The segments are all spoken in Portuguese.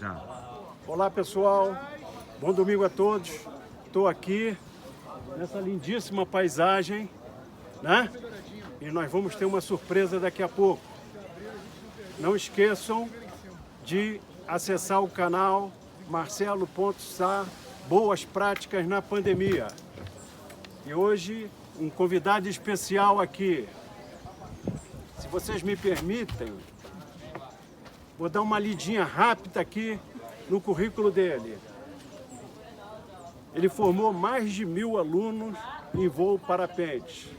Já. Olá pessoal, bom domingo a todos. Estou aqui nessa lindíssima paisagem, né? E nós vamos ter uma surpresa daqui a pouco. Não esqueçam de acessar o canal Marcelo.Sá Boas Práticas na Pandemia. E hoje um convidado especial aqui. Se vocês me permitem, vou dar uma lidinha rápida aqui no currículo dele. Ele formou mais de 1000 alunos em voo parapente.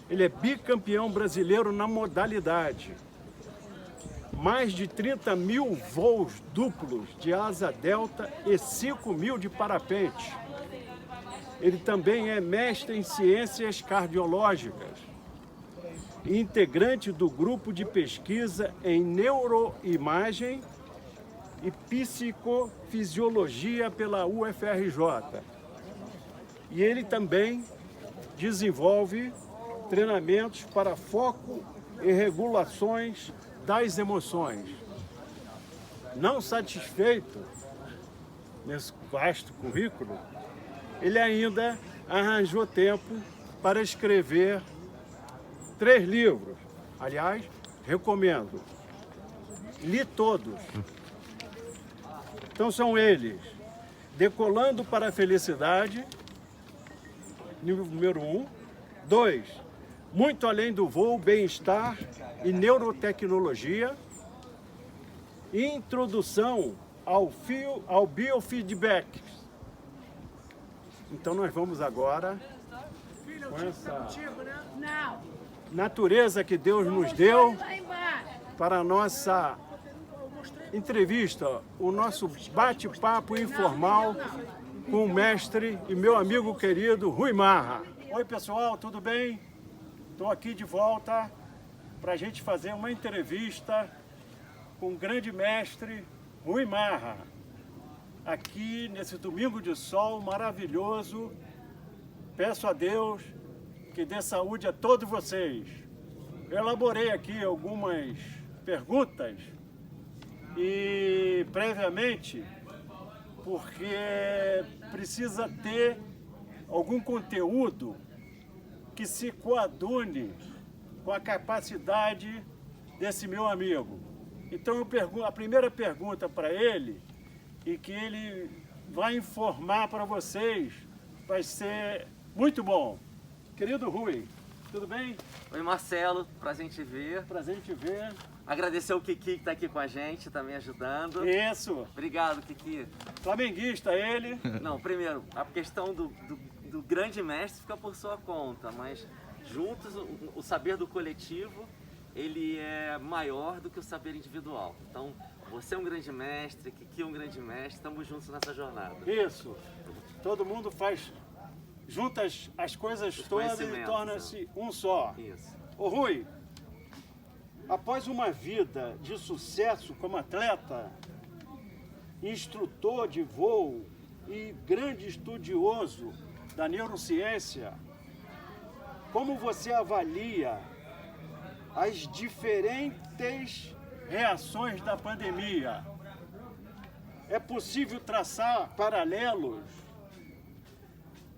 Ele é bicampeão brasileiro na modalidade. Mais de 30.000 voos duplos de asa delta e 5.000 de parapente. Ele também é mestre em ciências cardiológicas, integrante do grupo de pesquisa em neuroimagem e psicofisiologia pela UFRJ. E ele também desenvolve treinamentos para foco e regulações das emoções. Não satisfeito nesse vasto currículo, ele ainda arranjou tempo para escrever 3 livros. Aliás, recomendo. Li todos. Então são eles: Decolando para a Felicidade, número 1. 2. Muito Além do Voo, Bem-Estar e Neurotecnologia. Introdução ao Biofeedback. Então nós vamos agora com essa natureza que Deus nos deu para a nossa entrevista, o nosso bate-papo informal com o mestre e meu amigo querido Rui Marra. Oi pessoal, tudo bem? Estou aqui de volta para a gente fazer uma entrevista com o grande mestre Rui Marra, aqui nesse domingo de sol maravilhoso. Peço a Deus que dê saúde a todos vocês. Eu elaborei aqui algumas perguntas e previamente, porque precisa ter algum conteúdo que se coadune com a capacidade desse meu amigo. Então a primeira pergunta para ele, e que ele vai informar para vocês, vai ser muito bom. Querido Rui, tudo bem? Oi Marcelo, prazer em te ver. Prazer em te ver. Agradecer ao Kiki que está aqui com a gente, tá me ajudando. Isso. Obrigado, Kiki. Flamenguista ele. Não, primeiro, a questão do grande mestre fica por sua conta, mas juntos o saber do coletivo, ele é maior do que o saber individual. Então, você é um grande mestre, Kiki é um grande mestre, estamos juntos nessa jornada. Isso. Todo mundo faz, junta as coisas todas e torna-se um só. Isso. Ô Rui, após uma vida de sucesso como atleta, instrutor de voo e grande estudioso da neurociência, como você avalia as diferentes reações da pandemia? É possível traçar paralelos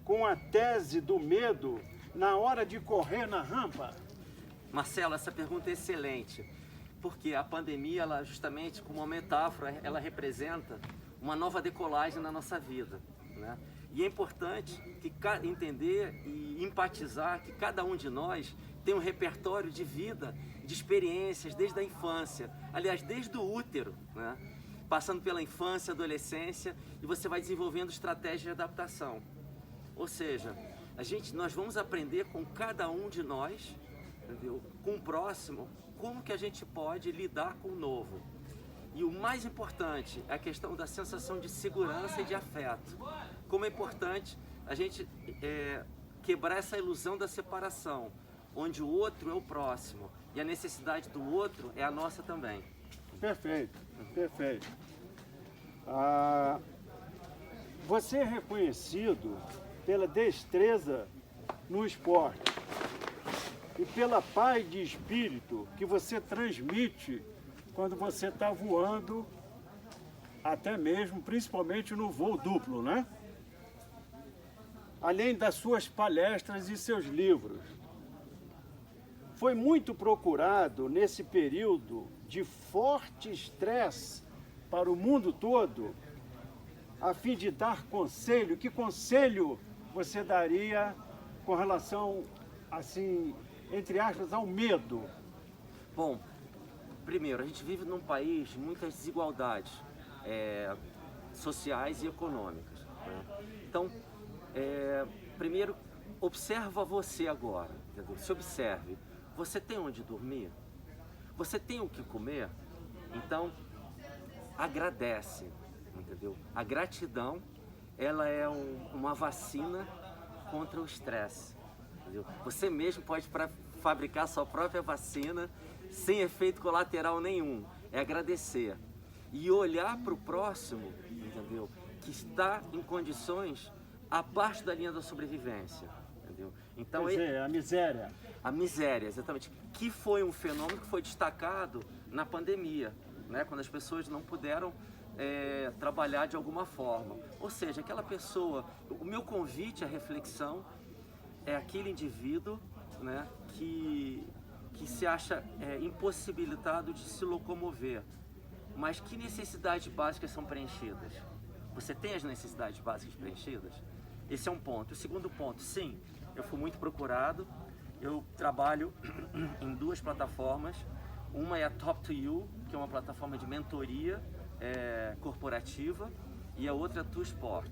com a tese do medo na hora de correr na rampa? Marcelo, essa pergunta é excelente, porque a pandemia, ela justamente, como uma metáfora, ela representa uma nova decolagem na nossa vida, né? E é importante entender e empatizar que cada um de nós tem um repertório de vida, de experiências desde a infância, aliás, desde o útero, né? Passando pela infância, adolescência, e você vai desenvolvendo estratégias de adaptação. Ou seja, nós vamos aprender com cada um de nós, entendeu? Com o próximo, como que a gente pode lidar com o novo. E o mais importante é a questão da sensação de segurança e de afeto. Como é importante a gente quebrar essa ilusão da separação, onde o outro é o próximo e a necessidade do outro é a nossa também. Perfeito, perfeito. Você é reconhecido pela destreza no esporte e pela paz de espírito que você transmite quando você está voando até mesmo, principalmente no voo duplo, né? Além das suas palestras e seus livros. Foi muito procurado nesse período de forte estresse para o mundo todo, a fim de dar conselho. Que conselho você daria com relação, assim, entre aspas, ao medo? Bom, primeiro, a gente vive num país de muitas desigualdades sociais e econômicas, né? Então, primeiro, observa você agora, entendeu? Se observe. Você tem onde dormir? Você tem o que comer? Então, agradece, entendeu? A gratidão, ela é uma vacina contra o estresse, entendeu? Você mesmo pode fabricar sua própria vacina sem efeito colateral nenhum. É agradecer e olhar para o próximo, entendeu? Que está em condições abaixo da linha da sobrevivência, entendeu? Então, Quer dizer, a miséria. A miséria, exatamente. Que foi um fenômeno que foi destacado na pandemia, né? Quando as pessoas não puderam trabalhar de alguma forma. Ou seja, aquela pessoa, o meu convite à reflexão é aquele indivíduo, né, que se acha impossibilitado de se locomover. Mas que necessidades básicas são preenchidas? Você tem as necessidades básicas preenchidas? Esse é um ponto. O segundo ponto, sim, eu fui muito procurado. Eu trabalho em duas plataformas. Uma é a Top to You, que é uma plataforma de mentoria corporativa, e a outra é a Tu Sport.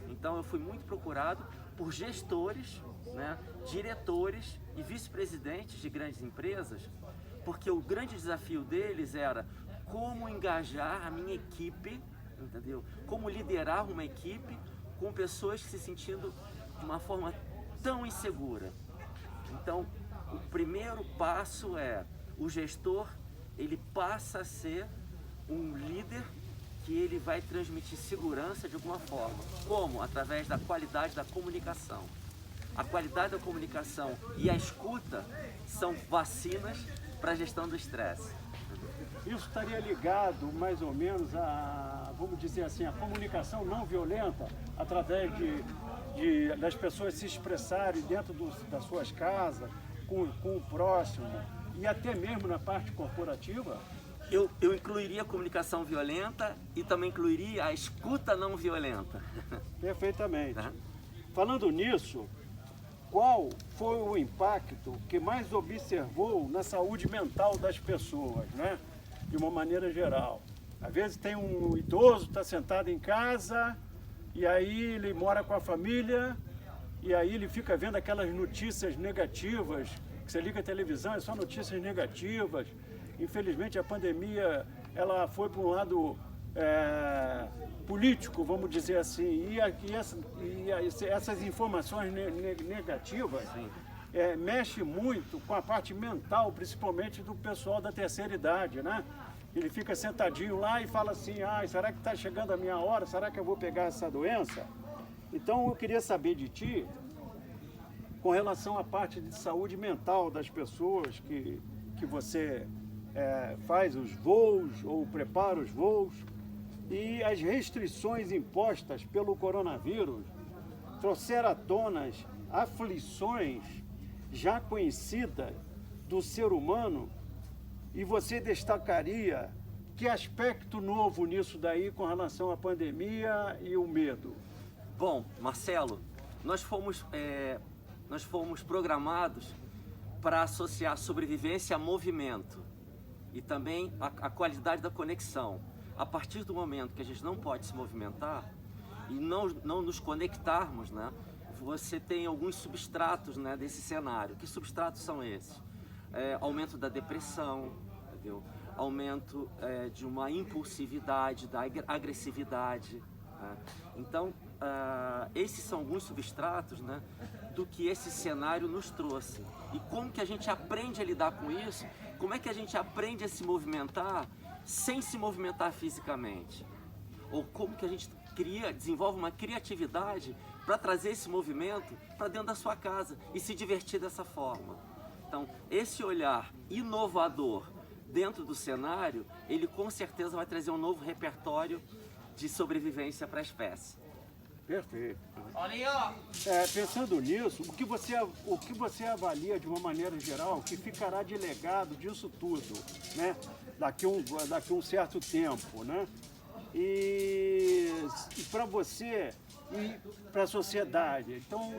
Então eu fui muito procurado por gestores, né, diretores e vice-presidentes de grandes empresas, porque o grande desafio deles era como engajar a minha equipe, entendeu? Como liderar uma equipe com pessoas se sentindo de uma forma tão insegura. Então, o primeiro passo é o gestor, ele passa a ser um líder que ele vai transmitir segurança de alguma forma. Como? Através da qualidade da comunicação. A qualidade da comunicação e a escuta são vacinas para a gestão do estresse. Isso estaria ligado mais ou menos a, vamos dizer assim, a comunicação não violenta, através das pessoas se expressarem dentro das suas casas, com o próximo, e até mesmo na parte corporativa? Eu incluiria a comunicação violenta e também incluiria a escuta não violenta. Perfeitamente. Tá? Falando nisso, qual foi o impacto que mais observou na saúde mental das pessoas, né? De uma maneira geral? Às vezes tem um idoso que está sentado em casa, e aí ele mora com a família, e aí ele fica vendo aquelas notícias negativas, que você liga a televisão, é só notícias negativas. Infelizmente a pandemia, ela foi para um lado político, vamos dizer assim, e essas informações negativas mexe muito com a parte mental, principalmente do pessoal da terceira idade, né? Ele fica sentadinho lá e fala assim, será que está chegando a minha hora? Será que eu vou pegar essa doença? Então eu queria saber de ti, com relação à parte de saúde mental das pessoas que você faz os voos ou prepara os voos, e as restrições impostas pelo coronavírus trouxeram à tona aflições já conhecidas do ser humano, e você destacaria que aspecto novo nisso daí com relação à pandemia e o medo? Bom, Marcelo, nós fomos programados para associar sobrevivência a movimento e também a qualidade da conexão. A partir do momento que a gente não pode se movimentar e não nos conectarmos, né, você tem alguns substratos, né, desse cenário. Que substratos são esses? Aumento da depressão, entendeu? Aumento de uma impulsividade, da agressividade. Né? Então, esses são alguns substratos, né, do que esse cenário nos trouxe. E como que a gente aprende a lidar com isso? Como é que a gente aprende a se movimentar sem se movimentar fisicamente? Ou como que a gente desenvolve uma criatividade para trazer esse movimento para dentro da sua casa e se divertir dessa forma? Então, esse olhar inovador dentro do cenário, ele com certeza vai trazer um novo repertório de sobrevivência para a espécie. Perfeito. Pensando nisso, o que você avalia de uma maneira geral que ficará de legado disso tudo, né? Daqui um certo tempo, né? E para você e para a sociedade. Então,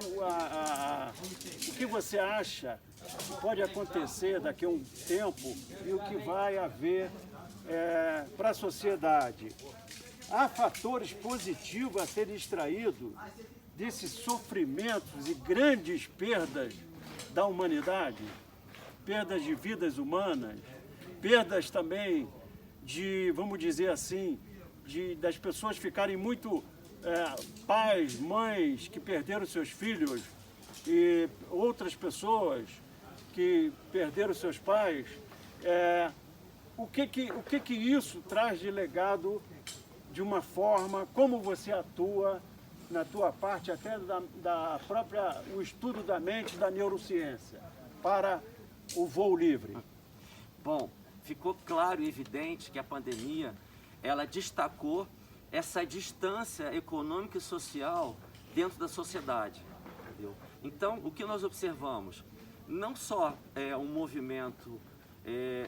o que você acha que pode acontecer daqui a um tempo e o que vai haver para a sociedade? Há fatores positivos a serem extraídos desses sofrimentos e grandes perdas da humanidade, perdas de vidas humanas, perdas também de, vamos dizer assim, das pessoas ficarem muito pais, mães que perderam seus filhos e outras pessoas que perderam seus pais. O que isso traz de legado de uma forma, como você atua na tua parte até da própria, o estudo da mente, da neurociência, para o voo livre? Bom, ficou claro e evidente que a pandemia, ela destacou essa distância econômica e social dentro da sociedade, entendeu? Então, o que nós observamos? Não só um movimento,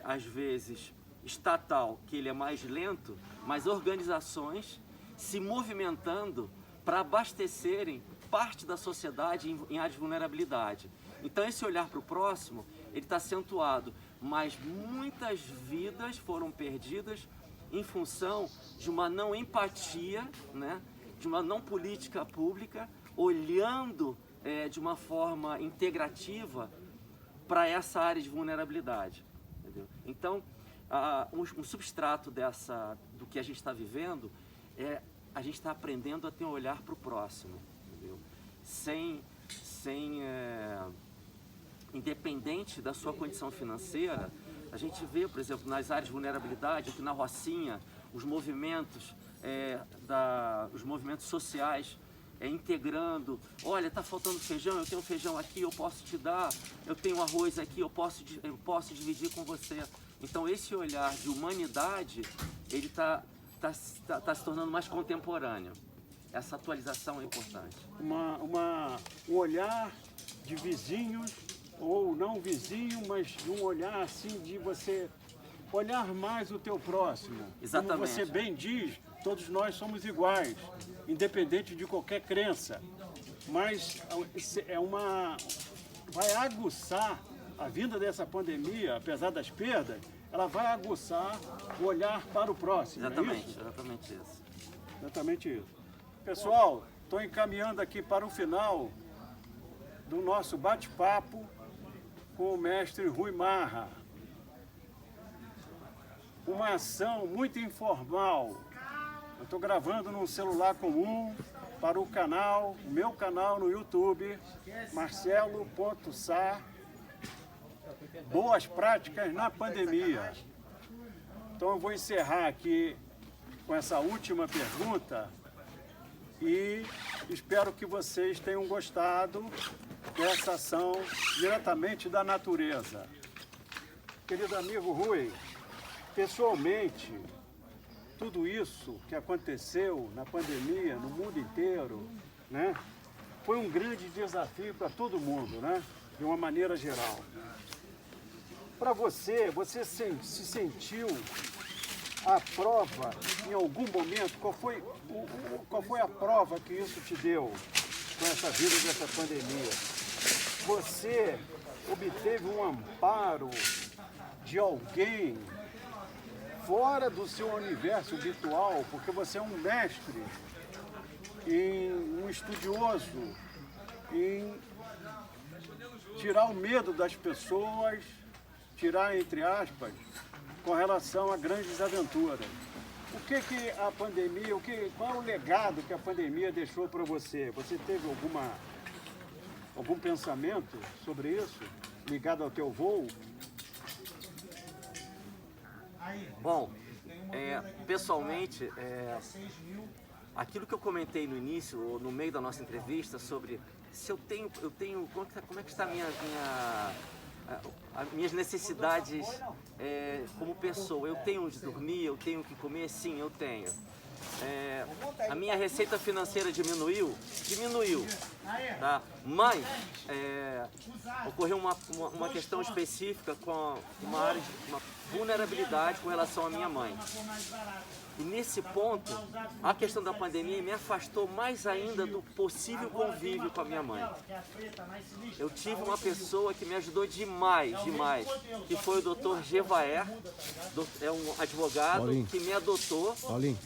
às vezes, estatal, que ele é mais lento, mas organizações se movimentando para abastecerem parte da sociedade em áreas de vulnerabilidade. Então esse olhar para o próximo, ele está acentuado, mas muitas vidas foram perdidas em função de uma não empatia, né, de uma não política pública, olhando de uma forma integrativa para essa área de vulnerabilidade. Entendeu? Então, um substrato do que a gente está vivendo a gente está aprendendo a ter um olhar para o próximo, entendeu? Independente da sua condição financeira, a gente vê, por exemplo, nas áreas de vulnerabilidade, aqui na Rocinha, os movimentos sociais integrando, olha, está faltando feijão, eu tenho feijão aqui, eu posso te dar, eu tenho arroz aqui, eu posso dividir com você. Então esse olhar de humanidade, ele está se tornando mais contemporâneo. Essa atualização é importante. Um olhar de vizinhos, ou não vizinho, mas um olhar assim de você olhar mais o teu próximo. Exatamente. Como você bem diz, todos nós somos iguais, independente de qualquer crença. Mas vai aguçar a vinda dessa pandemia, apesar das perdas, ela vai aguçar o olhar para o próximo. Exatamente, é isso? Exatamente isso. Exatamente isso. Pessoal, estou encaminhando aqui para o final do nosso bate-papo com o mestre Rui Marra. Uma ação muito informal. Eu estou gravando num celular comum para o meu canal no YouTube, Marcelo.Sá, Boas Práticas na Pandemia. Então eu vou encerrar aqui com essa última pergunta e espero que vocês tenham gostado dessa ação diretamente da natureza. Querido amigo Rui, pessoalmente, tudo isso que aconteceu na pandemia, no mundo inteiro, né, foi um grande desafio para todo mundo, né, de uma maneira geral. Para você se sentiu a prova em algum momento? Qual foi a prova que isso te deu com essa vida dessa pandemia? Você obteve um amparo de alguém fora do seu universo habitual, porque você é um mestre, um estudioso em tirar o medo das pessoas, tirar entre aspas, com relação a grandes aventuras. O que a pandemia, qual é o legado que a pandemia deixou para você? Você teve algum pensamento sobre isso, ligado ao teu voo? Bom, pessoalmente, aquilo que eu comentei no início, ou no meio da nossa entrevista, sobre se eu tenho como é que está as minhas necessidades como pessoa. Eu tenho onde dormir, eu tenho o que comer? Sim, eu tenho. a minha receita financeira diminuiu, tá? Mas ocorreu uma questão específica com uma vulnerabilidade com relação à minha mãe. E nesse ponto, a questão da pandemia me afastou mais ainda do possível convívio com a minha mãe. Eu tive uma pessoa que me ajudou demais, que foi o Dr. Gevaer, é um advogado que me adotou,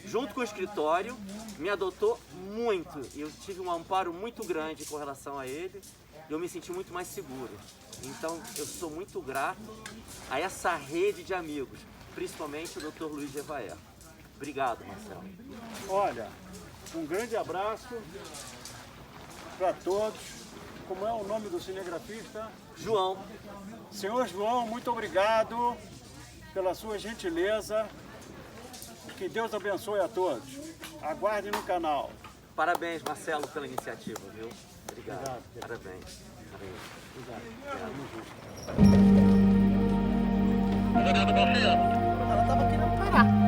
junto com o escritório, me adotou muito. E eu tive um amparo muito grande com relação a ele, e eu me senti muito mais seguro. Então, eu sou muito grato a essa rede de amigos, principalmente o Dr. Luiz Gevaer. Obrigado, Marcelo. Olha, um grande abraço para todos. Como é o nome do cinegrafista? João. Senhor João, muito obrigado pela sua gentileza. Que Deus abençoe a todos. Aguardem no canal. Parabéns, Marcelo, pela iniciativa, viu? Obrigado. Parabéns. Obrigado. Ela estava querendo parar.